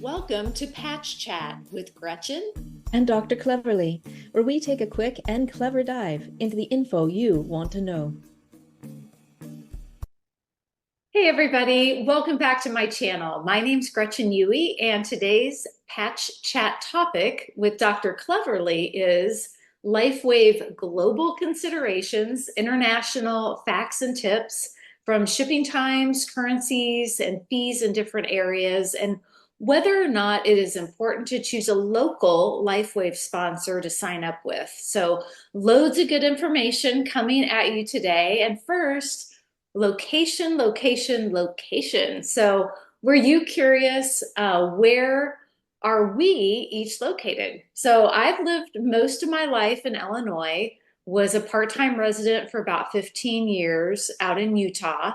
Welcome to Patch Chat with Gretchen and Dr. Cleverly, where we take a quick and clever dive into the info you want to know. Hey everybody, welcome back to my channel. My name's Gretchen Yui, and today's Patch Chat topic with Dr. Cleverly is LifeWave Global Considerations, International Facts and Tips from shipping times, currencies, and fees in different areas, and whether or not it is important to choose a local LifeWave sponsor to sign up with. So loads of good information coming at you today. And first, location, location, location. So were you curious, where are we each located? So I've lived most of my life in Illinois, was a part-time resident for about 15 years out in Utah.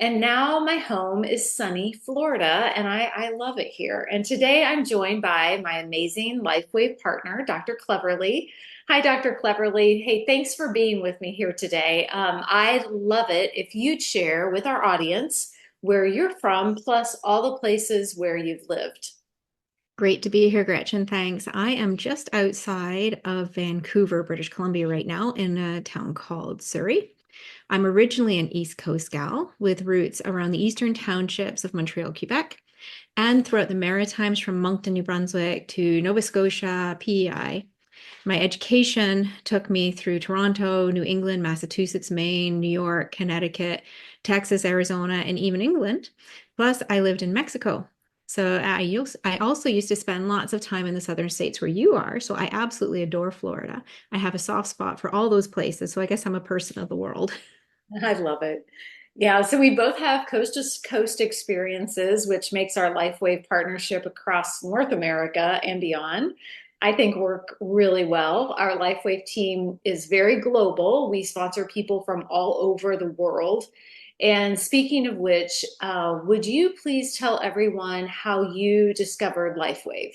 And now my home is sunny Florida, and I love it here. And today I'm joined by my amazing LifeWave partner, Dr. Cleverly. Hi, Dr. Cleverly. Hey, thanks for being with me here today. I'd love it if you'd share with our audience where you're from, plus all the places where you've lived. Great to be here, Gretchen. Thanks. I am just outside of Vancouver, British Columbia, right now in a town called Surrey. I'm originally an East Coast gal with roots around the eastern townships of Montreal, Quebec, and throughout the Maritimes from Moncton, New Brunswick to Nova Scotia, PEI. My education took me through Toronto, New England, Massachusetts, Maine, New York, Connecticut, Texas, Arizona, and even England. Plus, I lived in Mexico. So I also used to spend lots of time in the southern states where you are. So I absolutely adore Florida. I have a soft spot for all those places. So I guess I'm a person of the world. I love it. Yeah, so we both have coast to coast experiences, which makes our LifeWave partnership across North America and beyond, I think, work really well. Our LifeWave team is very global. We sponsor people from all over the world. And speaking of which, would you please tell everyone how you discovered LifeWave?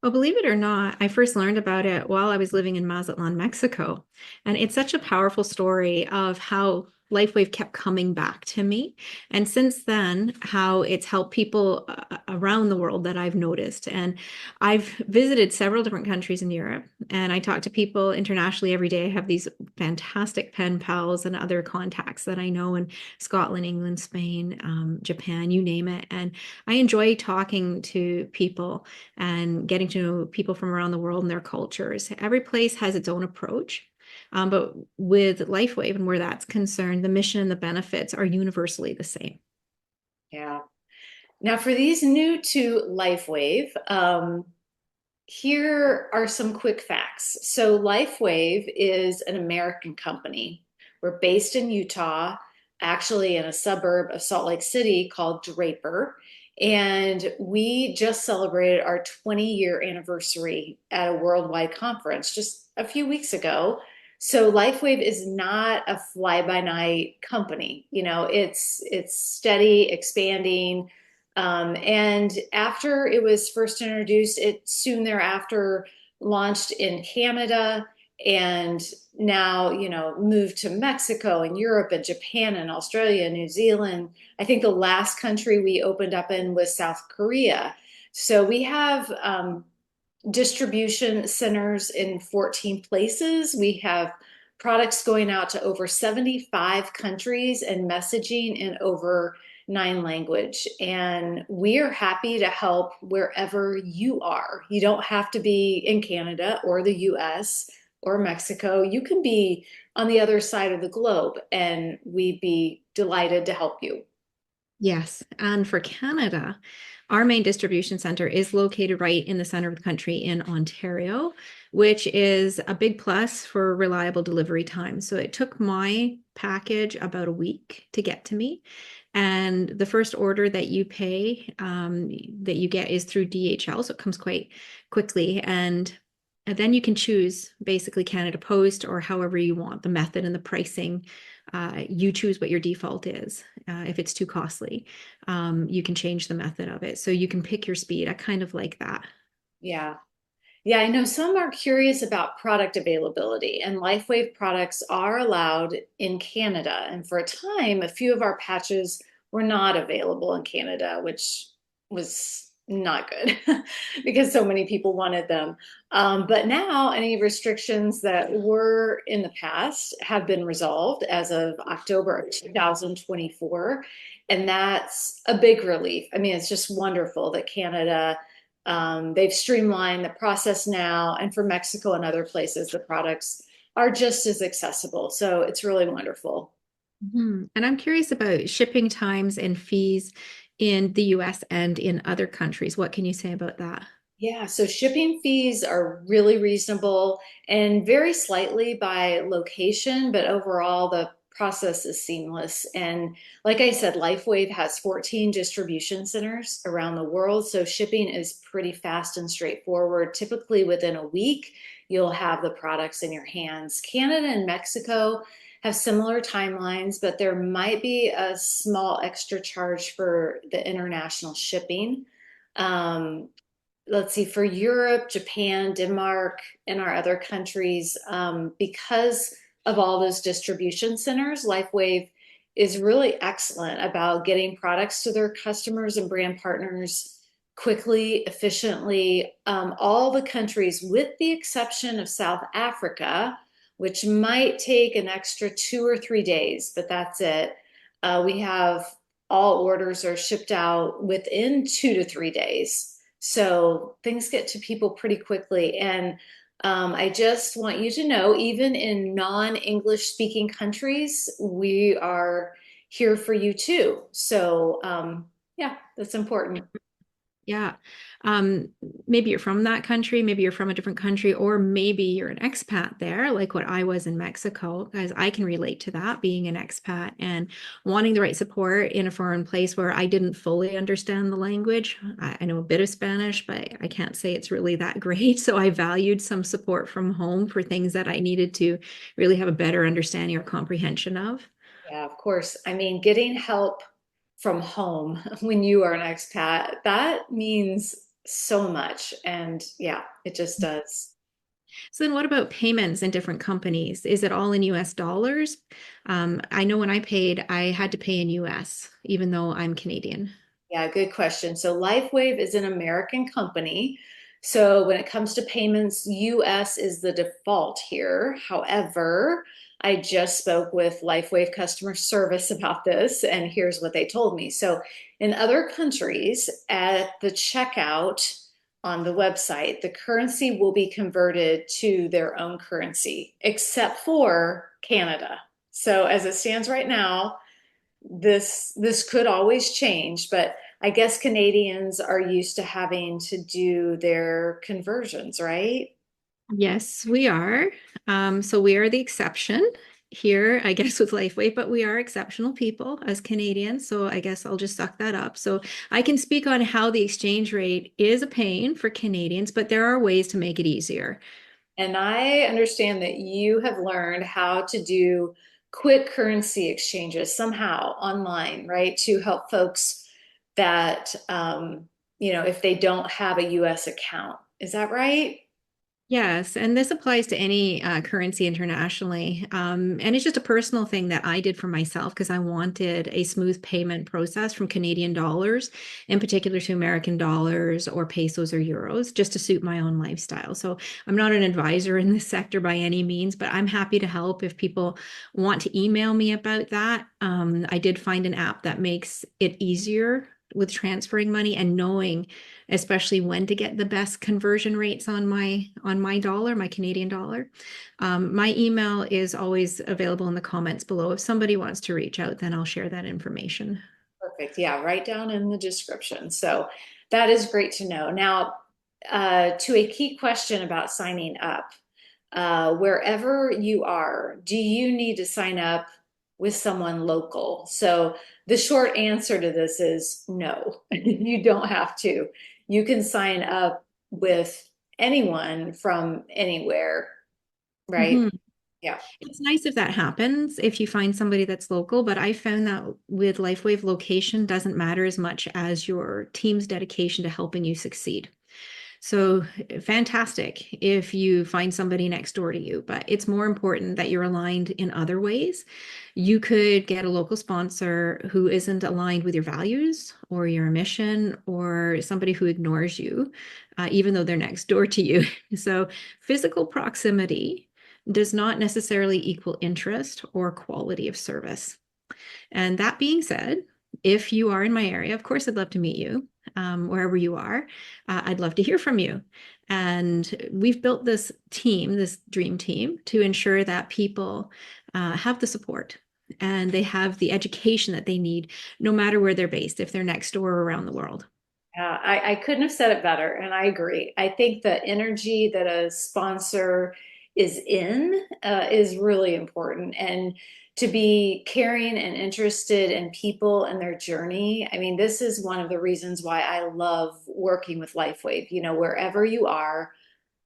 Well, believe it or not, I first learned about it while I was living in Mazatlan, Mexico. And it's such a powerful story of how LifeWave kept coming back to me. And since then, how it's helped people around the world that I've noticed. And I've visited several different countries in Europe, and I talk to people internationally every day. I have these fantastic pen pals and other contacts that I know in Scotland, England, Spain, Japan, you name it. And I enjoy talking to people and getting to know people from around the world and their cultures. Every place has its own approach. But with LifeWave and where that's concerned, the mission and the benefits are universally the same. Yeah. Now, for these new to LifeWave, here are some quick facts. So, LifeWave is an American company. We're based in Utah, actually in a suburb of Salt Lake City called Draper. And we just celebrated our 20-year anniversary at a worldwide conference just a few weeks ago. So LifeWave is not a fly-by-night company. You know, it's steady, expanding. And after it was first introduced, it soon thereafter launched in Canada and now, moved to Mexico and Europe and Japan and Australia and New Zealand. I think the last country we opened up in was South Korea. So we have distribution centers in 14 places. We have products going out to over 75 countries and messaging in over 9 languages. And we are happy to help wherever you are. You don't have to be in Canada or the US or Mexico. You can be on the other side of the globe, and we'd be delighted to help you. Yes. And for Canada, our main distribution center is located right in the center of the country in Ontario, which is a big plus for reliable delivery time. So it took my package about a week to get to me. And the first order that you pay, that you get is through DHL. So it comes quite quickly. And then you can choose basically Canada Post or however you want the method and the pricing. You choose what your default is. If it's too costly, you can change the method of it. So you can pick your speed. I kind of like that. Yeah. Yeah, I know some are curious about product availability, and LifeWave products are allowed in Canada. And for a time, a few of our patches were not available in Canada, which was not good because so many people wanted them. But now any restrictions that were in the past have been resolved as of October of 2024. And that's a big relief. I mean, it's just wonderful that Canada, they've streamlined the process now. And for Mexico and other places, the products are just as accessible. So it's really wonderful. And I'm curious about shipping times and fees in the US and in other countries. What can you say about that? Yeah, so shipping fees are really reasonable and vary slightly by location, but overall the process is seamless. And like I said, LifeWave has 14 distribution centers around the world, so shipping is pretty fast and straightforward. Typically within a week, you'll have the products in your hands. Canada and Mexico have similar timelines, but there might be a small extra charge for the international shipping. Um, let's see, for Europe, Japan, Denmark, and our other countries, because of all those distribution centers, LifeWave is really excellent about getting products to their customers and brand partners quickly, efficiently. All the countries, with the exception of South Africa, which might take an extra 2 or 3 days, but that's it. We have all orders are shipped out within 2 to 3 days. So things get to people pretty quickly. And I just want you to know, even in non-English speaking countries, we are here for you too. So yeah, that's important. Yeah. Um, Maybe you're from that country, maybe you're from a different country, or maybe you're an expat there, like what I was in Mexico, because I can relate to that, being an expat and wanting the right support in a foreign place where I didn't fully understand the language. I know a bit of Spanish, but I can't say it's really that great. So I valued some support from home for things that I needed to really have a better understanding or comprehension of. Yeah, of course. I mean, getting help from home when you are an expat, that means so much. And yeah, it just does. So then what about payments in different companies? Is it all in US dollars? I know when I paid, I had to pay in US, even though I'm Canadian. Yeah, good question. So LifeWave is an American company. So when it comes to payments, US is the default here. However, I just spoke with LifeWave customer service about this, and here's what they told me. So in other countries, at the checkout on the website, the currency will be converted to their own currency, except for Canada. So as it stands right now, this could always change, but I guess Canadians are used to having to do their conversions, right? Yes, we are. So we are the exception here, I guess, with LifeWave, but we are exceptional people as Canadians. So I guess I'll just suck that up. So I can speak on how the exchange rate is a pain for Canadians, but there are ways to make it easier. And I understand that you have learned how to do quick currency exchanges somehow online, right? To help folks that, if they don't have a US account. Is that right? Yes, and this applies to any currency internationally. And it's just a personal thing that I did for myself because I wanted a smooth payment process from Canadian dollars, in particular to American dollars or pesos or euros, just to suit my own lifestyle. So I'm not an advisor in this sector by any means, but I'm happy to help if people want to email me about that. I did find an app that makes it easier with transferring money and knowing especially when to get the best conversion rates on my dollar, my Canadian dollar. My email is always available in the comments below. If somebody wants to reach out, then I'll share that information. Perfect. Yeah, right down in the description. So that is great to know. Now, to a key question about signing up, wherever you are, do you need to sign up with someone local? So the short answer to this is no, you don't have to. You can sign up with anyone from anywhere, right? Mhm. Yeah. It's nice if that happens, if you find somebody that's local, but I found that with LifeWave, location doesn't matter as much as your team's dedication to helping you succeed. So fantastic if you find somebody next door to you, but it's more important that you're aligned in other ways. You could get a local sponsor who isn't aligned with your values or your mission, or somebody who ignores you, even though they're next door to you. So physical proximity does not necessarily equal interest or quality of service. And that being said, if you are in my area, of course, I'd love to meet you wherever you are. I'd love to hear from you. And we've built this team, this dream team, to ensure that people have the support and they have the education that they need, no matter where they're based, if they're next door or around the world. I couldn't have said it better, and I agree. I think the energy that a sponsor is in is really important, and to be caring and interested in people and their journey. I mean, this is one of the reasons why I love working with LifeWave. You know, wherever you are,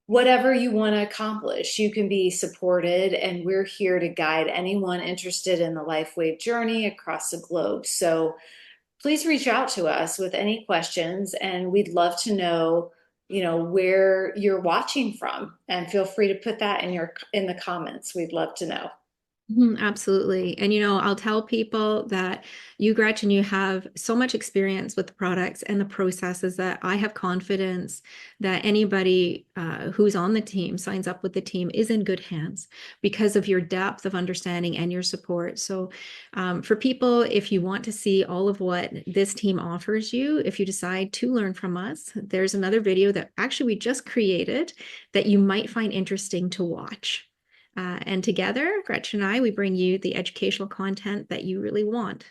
whatever you want to accomplish, you can be supported, and we're here to guide anyone interested in the LifeWave journey across the globe. So please reach out to us with any questions, and we'd love to know, where you're watching from, and feel free to put that in the comments. We'd love to know. Absolutely. And, I'll tell people that you, Gretchen, you have so much experience with the products and the processes that I have confidence that anybody who's on the team, signs up with the team, is in good hands because of your depth of understanding and your support. So for people, if you want to see all of what this team offers you, if you decide to learn from us, there's another video that actually we just created that you might find interesting to watch. And together, Gretchen and I, we bring you the educational content that you really want.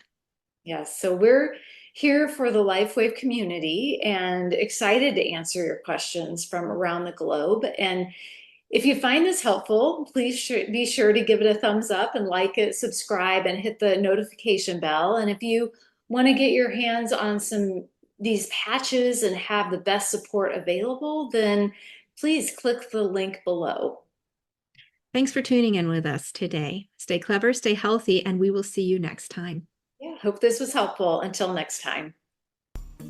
Yes, so we're here for the LifeWave community and excited to answer your questions from around the globe. And if you find this helpful, please be sure to give it a thumbs up and like it, subscribe, and hit the notification bell. And if you want to get your hands on these patches and have the best support available, then please click the link below. Thanks for tuning in with us today. Stay clever, stay healthy, and we will see you next time. Yeah, hope this was helpful. Until next time.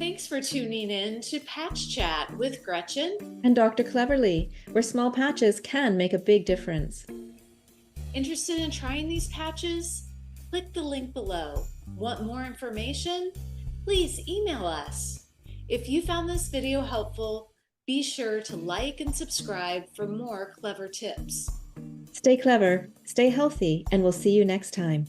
Thanks for tuning in to Patch Chat with Gretchen and Dr. Cleverly, where small patches can make a big difference. Interested in trying these patches? Click the link below. Want more information? Please email us. If you found this video helpful, be sure to like and subscribe for more clever tips. Stay clever, stay healthy, and we'll see you next time.